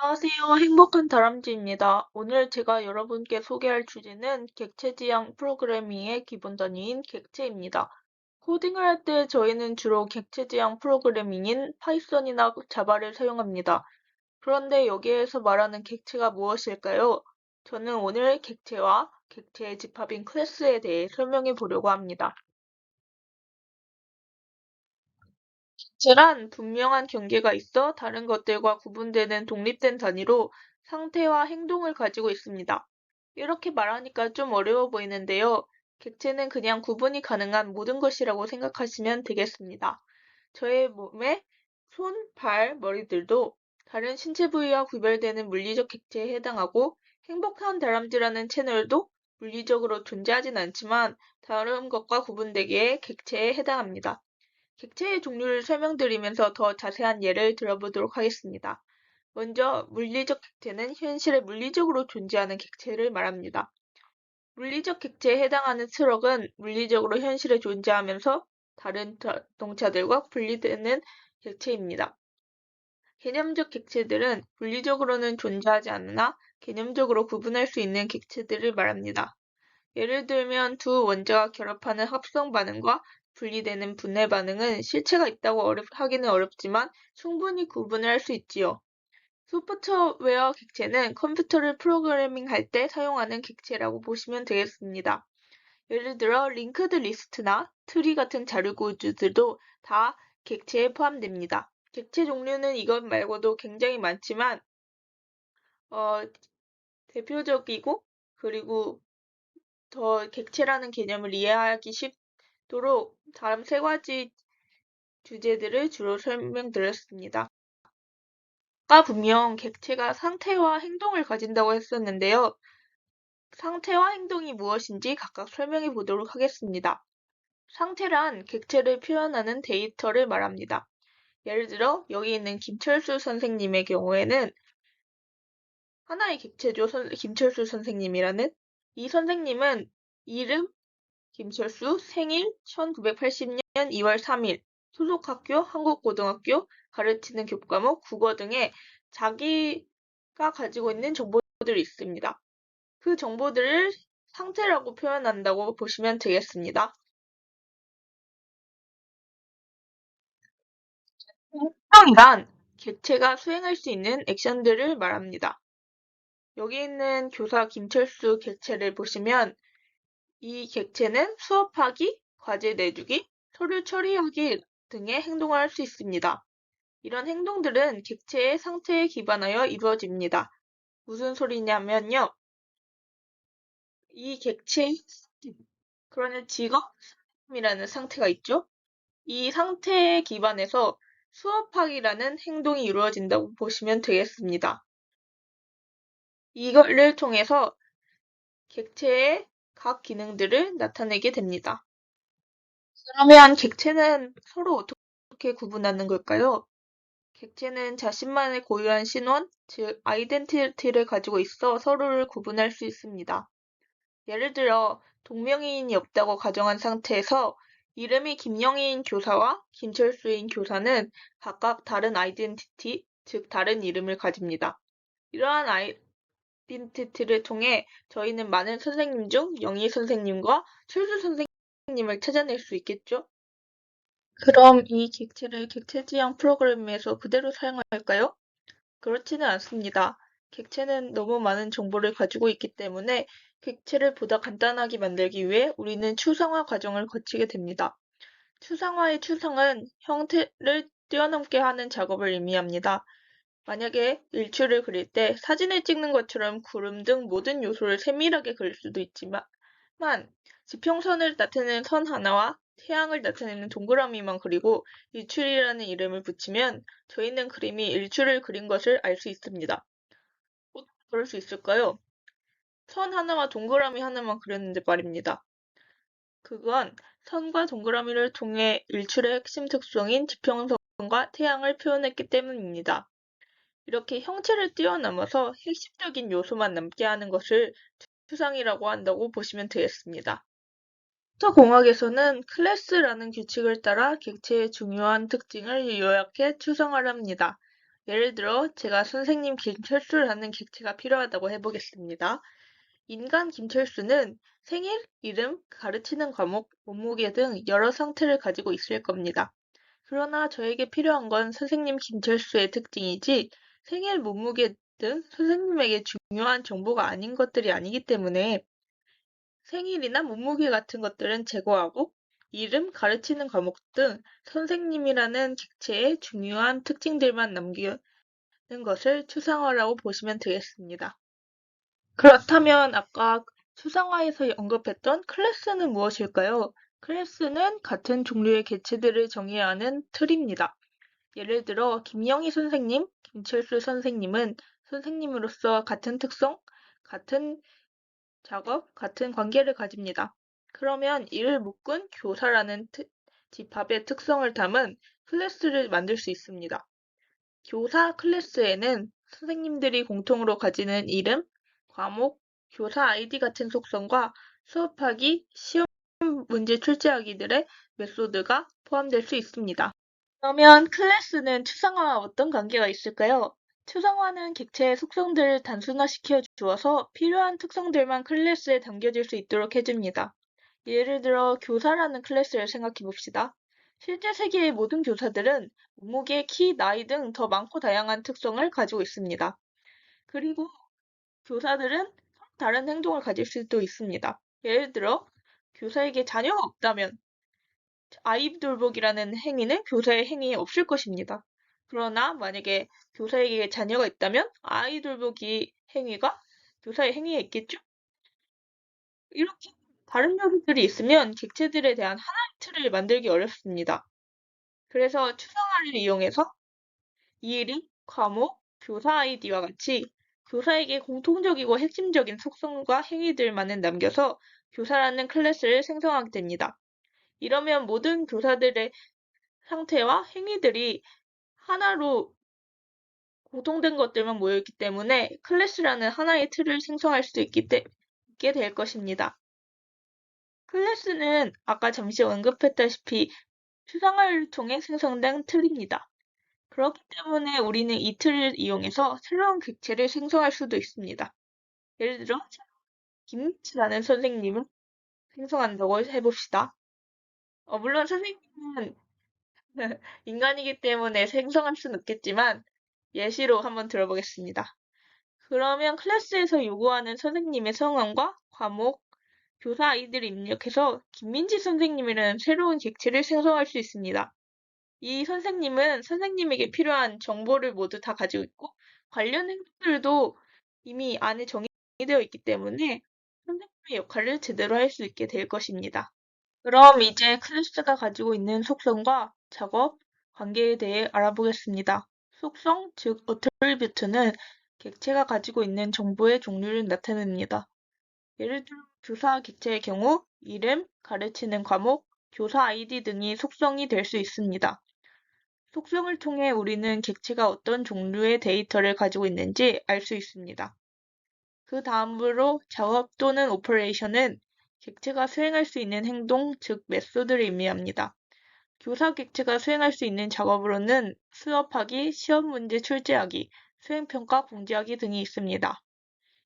안녕하세요. 행복한 다람쥐입니다. 오늘 제가 여러분께 소개할 주제는 객체지향 프로그래밍의 기본 단위인 객체입니다. 코딩을 할 때 저희는 주로 객체지향 프로그래밍인 파이썬이나 자바를 사용합니다. 그런데 여기에서 말하는 객체가 무엇일까요? 저는 오늘 객체와 객체의 집합인 클래스에 대해 설명해 보려고 합니다. 객체란 분명한 경계가 있어 다른 것들과 구분되는 독립된 단위로 상태와 행동을 가지고 있습니다. 이렇게 말하니까 좀 어려워 보이는데요. 객체는 그냥 구분이 가능한 모든 것이라고 생각하시면 되겠습니다. 저의 몸의 손, 발, 머리들도 다른 신체 부위와 구별되는 물리적 객체에 해당하고 행복한 다람쥐라는 채널도 물리적으로 존재하진 않지만 다른 것과 구분되기에 객체에 해당합니다. 객체의 종류를 설명드리면서 더 자세한 예를 들어보도록 하겠습니다. 먼저 물리적 객체는 현실에 물리적으로 존재하는 객체를 말합니다. 물리적 객체에 해당하는 트럭은 물리적으로 현실에 존재하면서 다른 자동차들과 분리되는 객체입니다. 개념적 객체들은 물리적으로는 존재하지 않으나 개념적으로 구분할 수 있는 객체들을 말합니다. 예를 들면 두 원자가 결합하는 합성 반응과 분리되는 분해 반응은 실체가 있다고 하기는 어렵지만 충분히 구분을 할 수 있지요. 소프트웨어 객체는 컴퓨터를 프로그래밍할 때 사용하는 객체라고 보시면 되겠습니다. 예를 들어 링크드 리스트나 트리 같은 자료 구조들도 다 객체에 포함됩니다. 객체 종류는 이것 말고도 굉장히 많지만 어, 대표적이고 그리고 더 객체라는 개념을 이해하기 쉽도록 다음 세 가지 주제들을 주로 설명드렸습니다. 아까 분명 객체가 상태와 행동을 가진다고 했었는데요. 상태와 행동이 무엇인지 각각 설명해 보도록 하겠습니다. 상태란 객체를 표현하는 데이터를 말합니다. 예를 들어 여기 있는 김철수 선생님의 경우에는 하나의 객체죠. 김철수 선생님이라는. 이 선생님은 이름, 김철수, 생일 1980년 2월 3일, 소속 학교 한국고등학교, 가르치는 교과목 국어 등의 자기가 가지고 있는 정보들이 있습니다. 그 정보들을 상태라고 표현한다고 보시면 되겠습니다. 행동이란 객체가 수행할 수 있는 액션들을 말합니다. 여기 있는 교사 김철수 객체를 보시면 이 객체는 수업하기, 과제 내주기, 서류 처리하기 등의 행동을 할 수 있습니다. 이런 행동들은 객체의 상태에 기반하여 이루어집니다. 무슨 소리냐면요. 이 객체의 그러는 직업이라는 상태가 있죠. 이 상태에 기반해서 수업하기라는 행동이 이루어진다고 보시면 되겠습니다. 이거를 통해서 객체의 각 기능들을 나타내게 됩니다. 그러면 객체는 서로 어떻게 구분하는 걸까요? 객체는 자신만의 고유한 신원, 즉 아이덴티티를 가지고 있어 서로를 구분할 수 있습니다. 예를 들어 동명이인이 없다고 가정한 상태에서 이름이 김영희인 교사와 김철수인 교사는 각각 다른 아이덴티티, 즉 다른 이름을 가집니다. 이러한 아이덴티티를 통해 저희는 많은 선생님 중 영희 선생님과 철수 선생님을 찾아낼 수 있겠죠? 그럼 이 객체를 객체지향 프로그램에서 그대로 사용할까요? 그렇지는 않습니다. 객체는 너무 많은 정보를 가지고 있기 때문에 객체를 보다 간단하게 만들기 위해 우리는 추상화 과정을 거치게 됩니다. 추상화의 추상은 형태를 뛰어넘게 하는 작업을 의미합니다. 만약에 일출을 그릴 때 사진을 찍는 것처럼 구름 등 모든 요소를 세밀하게 그릴 수도 있지만 지평선을 나타내는 선 하나와 태양을 나타내는 동그라미만 그리고 일출이라는 이름을 붙이면 저희는 그림이 일출을 그린 것을 알 수 있습니다. 어떻게 그럴 수 있을까요? 선 하나와 동그라미 하나만 그렸는데 말입니다. 그건 선과 동그라미를 통해 일출의 핵심 특성인 지평선과 태양을 표현했기 때문입니다. 이렇게 형체를 뛰어넘어서 핵심적인 요소만 남게 하는 것을 추상이라고 한다고 보시면 되겠습니다. 컴퓨터공학에서는 클래스라는 규칙을 따라 객체의 중요한 특징을 요약해 추상화를 합니다. 예를 들어 제가 선생님 김철수라는 객체가 필요하다고 해보겠습니다. 인간 김철수는 생일, 이름, 가르치는 과목, 몸무게 등 여러 상태를 가지고 있을 겁니다. 그러나 저에게 필요한 건 선생님 김철수의 특징이지 생일, 몸무게 등 선생님에게 중요한 정보가 아닌 것들이 아니기 때문에 생일이나 몸무게 같은 것들은 제거하고 이름, 가르치는 과목 등 선생님이라는 객체의 중요한 특징들만 남기는 것을 추상화라고 보시면 되겠습니다. 그렇다면 아까 추상화에서 언급했던 클래스는 무엇일까요? 클래스는 같은 종류의 객체들을 정의하는 틀입니다. 예를 들어 김영희 선생님, 김철수 선생님은 선생님으로서 같은 특성, 같은 작업, 같은 관계를 가집니다. 그러면 이를 묶은 교사라는 집합의 특성을 담은 클래스를 만들 수 있습니다. 교사 클래스에는 선생님들이 공통으로 가지는 이름, 과목, 교사 아이디 같은 속성과 수업하기, 시험 문제 출제하기들의 메소드가 포함될 수 있습니다. 그러면 클래스는 추상화와 어떤 관계가 있을까요? 추상화는 객체의 속성들을 단순화시켜 주어서 필요한 특성들만 클래스에 담겨질 수 있도록 해줍니다. 예를 들어 교사라는 클래스를 생각해 봅시다. 실제 세계의 모든 교사들은 몸무게, 키, 나이 등 더 많고 다양한 특성을 가지고 있습니다. 그리고 교사들은 다른 행동을 가질 수도 있습니다. 예를 들어 교사에게 자녀가 없다면 아이 돌보기라는 행위는 교사의 행위에 없을 것입니다. 그러나 만약에 교사에게 자녀가 있다면 아이 돌보기 행위가 교사의 행위에 있겠죠? 이렇게 다른 요소들이 있으면 객체들에 대한 하나의 틀을 만들기 어렵습니다. 그래서 추상화를 이용해서 이름, 과목, 교사 아이디와 같이 교사에게 공통적이고 핵심적인 속성과 행위들만을 남겨서 교사라는 클래스를 생성하게 됩니다. 이러면 모든 교사들의 상태와 행위들이 하나로 공통된 것들만 모여있기 때문에 클래스라는 하나의 틀을 생성할 수 있게 될 것입니다. 클래스는 아까 잠시 언급했다시피 추상화를 통해 생성된 틀입니다. 그렇기 때문에 우리는 이 틀을 이용해서 새로운 객체를 생성할 수도 있습니다. 예를 들어 김치라는 선생님을 생성한다고 해봅시다. 물론 선생님은 인간이기 때문에 생성할 수는 없겠지만 예시로 한번 들어보겠습니다. 그러면 클래스에서 요구하는 선생님의 성함과 과목, 교사 아이디를 입력해서 김민지 선생님이라는 새로운 객체를 생성할 수 있습니다. 이 선생님은 선생님에게 필요한 정보를 모두 다 가지고 있고 관련 행동들도 이미 안에 정의되어 있기 때문에 선생님의 역할을 제대로 할 수 있게 될 것입니다. 그럼 이제 클래스가 가지고 있는 속성과 작업, 관계에 대해 알아보겠습니다. 속성, 즉 어트리뷰트는 객체가 가지고 있는 정보의 종류를 나타냅니다. 예를 들어 교사 객체의 경우 이름, 가르치는 과목, 교사 아이디 등이 속성이 될 수 있습니다. 속성을 통해 우리는 객체가 어떤 종류의 데이터를 가지고 있는지 알 수 있습니다. 그 다음으로 작업 또는 오퍼레이션은 객체가 수행할 수 있는 행동, 즉 메소드를 의미합니다. 교사 객체가 수행할 수 있는 작업으로는 수업하기, 시험 문제 출제하기, 수행평가 공지하기 등이 있습니다.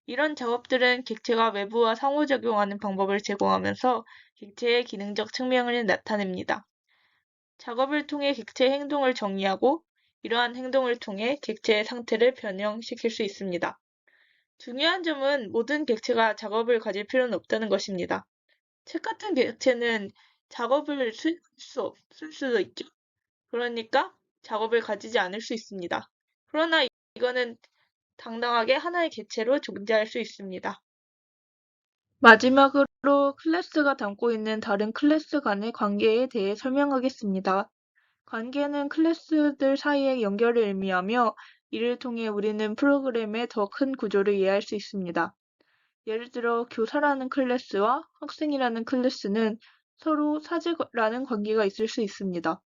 이런 작업들은 객체가 외부와 상호작용하는 방법을 제공하면서 객체의 기능적 측면을 나타냅니다. 작업을 통해 객체의 행동을 정의하고 이러한 행동을 통해 객체의 상태를 변형시킬 수 있습니다. 중요한 점은 모든 객체가 작업을 가질 필요는 없다는 것입니다. 책 같은 객체는 작업을 쓸 수도 있죠. 그러니까 작업을 가지지 않을 수 있습니다. 그러나 이거는 당당하게 하나의 객체로 존재할 수 있습니다. 마지막으로 클래스가 담고 있는 다른 클래스 간의 관계에 대해 설명하겠습니다. 관계는 클래스들 사이의 연결을 의미하며 이를 통해 우리는 프로그램의 더 큰 구조를 이해할 수 있습니다. 예를 들어 교사라는 클래스와 학생이라는 클래스는 서로 사제라는 관계가 있을 수 있습니다.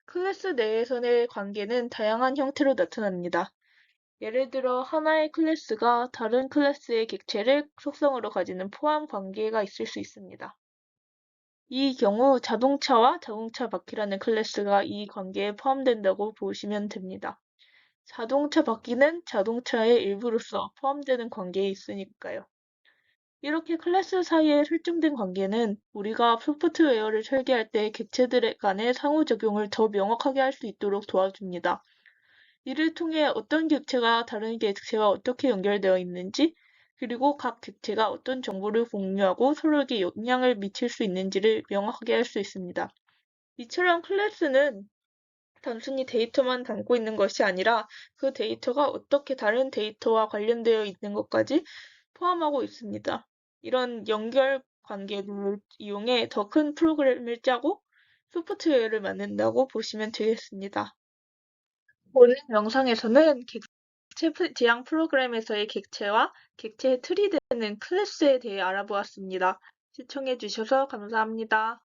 클래스 내에서의 관계는 다양한 형태로 나타납니다. 예를 들어 하나의 클래스가 다른 클래스의 객체를 속성으로 가지는 포함 관계가 있을 수 있습니다. 이 경우 자동차와 자동차 바퀴라는 클래스가 이 관계에 포함된다고 보시면 됩니다. 자동차 바퀴는 자동차의 일부로서 포함되는 관계에 있으니까요. 이렇게 클래스 사이에 설정된 관계는 우리가 소프트웨어를 설계할 때 객체들 간의 상호작용을 더 명확하게 할 수 있도록 도와줍니다. 이를 통해 어떤 객체가 다른 객체와 어떻게 연결되어 있는지, 그리고 각 객체가 어떤 정보를 공유하고 서로에게 영향을 미칠 수 있는지를 명확하게 할 수 있습니다. 이처럼 클래스는 단순히 데이터만 담고 있는 것이 아니라 그 데이터가 어떻게 다른 데이터와 관련되어 있는 것까지 포함하고 있습니다. 이런 연결 관계를 이용해 더 큰 프로그램을 짜고 소프트웨어를 만든다고 보시면 되겠습니다. 오늘 영상에서는 객체 지향 프로그램에서의 객체와 객체의 틀이 되는 클래스에 대해 알아보았습니다. 시청해 주셔서 감사합니다.